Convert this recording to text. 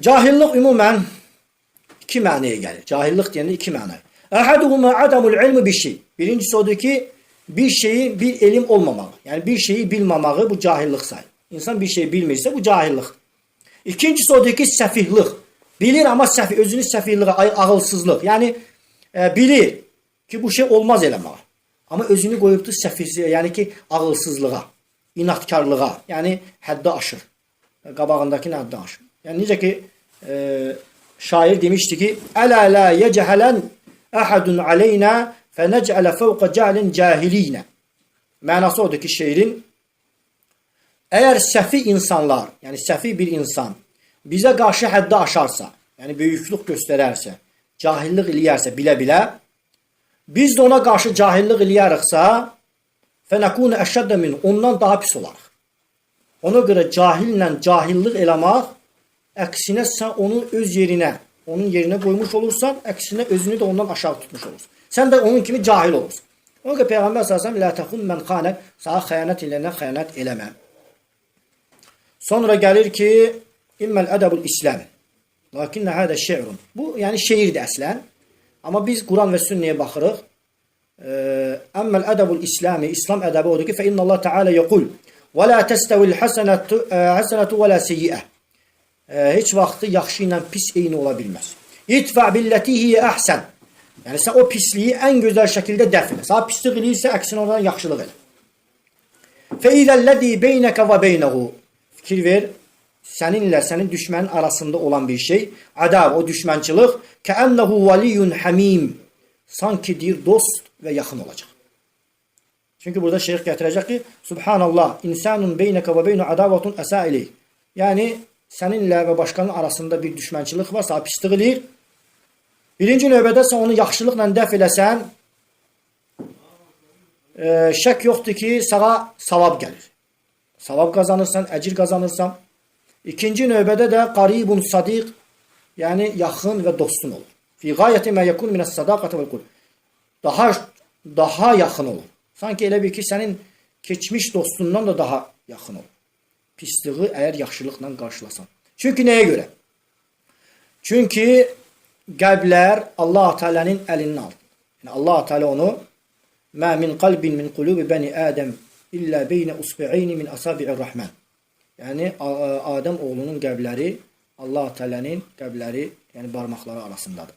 Cahillik ümumən iki mənaya gəlir. Cahillik deyəndə iki məna. Əhaduhuma adamul ilmi bir şey. Birincisi odur ki, bir şeyi bir elm olmamağı. Yani bir şeyi bilmamağı bu cahillik sayılır. İnsan bir şey bilmirsə bu cahillik. İkincisi odur ki, səfihlik. Bilir ama səfih, özünü səfihliğe, ağılsızlıq. Yani bilir ki bu şey olmaz eləməyə. Ama özünü qoyubdur səfihliğe, yani ki ağılsızlığa, inatkarlığa, yani həddə aşır. Qabağındakini həddə aşır. Yani necə ki şair demişti ki: "Ələ la yecəhələn əhədun aleynə fənəcələ fəvqə cəhlin cahiliyinə." Mənası odur ki şeirin, eğer səfi insanlar, yani səfi bir insan bize karşı həddə aşarsa, yani böyüklük göstərərsə, cahillik eləyərsə bilə-bilə, biz de ona karşı cahillik eləyəriksə, fənəkunu əşəddə min, ondan daha pis olarıq. Ona göre cahillə cahillik eləmək, əksinə sən onu öz yerinə, onun yerinə qoymuş olursan, əksinə özünü de ondan aşağı tutmuş olursun. Sən də onun kimi cahil olursun. Ona göre Peygamber sallallahu əleyhi və səlləm la təxun mən xanək, sana xəyanət eləyənə xəyanət eləmə. Sonra gəlir ki, İmmel edebul İslam. Lakinne hada şi'run. Bu yani şiirdir əslən. Amma biz Quran və sünnəyə baxırıq. Emmel edebul İslami, İslam ədəbi odur ki, fe innallah Teala yekul ve la testevil hasenatu ve la seyyi'e. Heç vaxtı yaxşı ilə pis eyni ola bilməz. İtfa billeti hiye ahsen. Yani sen o pisliği en güzel şekilde dəf elə. Sana pislik eləyirsə, əksinə oradan yaxşılıq elə. Fe izellezî beyneke ve beynehu. Fikir ver. Seninle senin düşmanın arasında olan bir şey. Adav, o düşmançılık. Keennehu valiyyun hamim. Sanki bir dost ve yakın olacak. Çünkü burada şeyh getirecek ki Subhanallah, insanun beyneke ve beynu adavatun esa ileyh. Yani seninle ve başkanın arasında bir düşmançılık var, sana pislik eləyir. Birinci növbədə sən onu yaxşılıqla dəf eləsən, şək yoxdur ki, sana savab gəlir. Savab kazanırsan, əcir kazanırsan. İkinci növbədə də qaribun sadiq, yani yaxın və dostun olur. Fi gayeti ma yakun min as-sadaqati vel qurb. Daha yaxın olur. Sanki elə bir ki, sənin keçmiş dostundan da daha yaxın olur. Pisliği eğer yaxşılıqla qarşılasan. Çünkü neye göre? Çünkü qəlblər Allah Teala'nın əlinin altında. Yani Allah Teala onu ma min qalbin min qulubi bani Adem illa beyne usbi'ayni min asabi'ir rahman. Yani Adem oğlunun qəlbləri Allah Teala'nın qəlbləri, yani barmaqları arasındadır.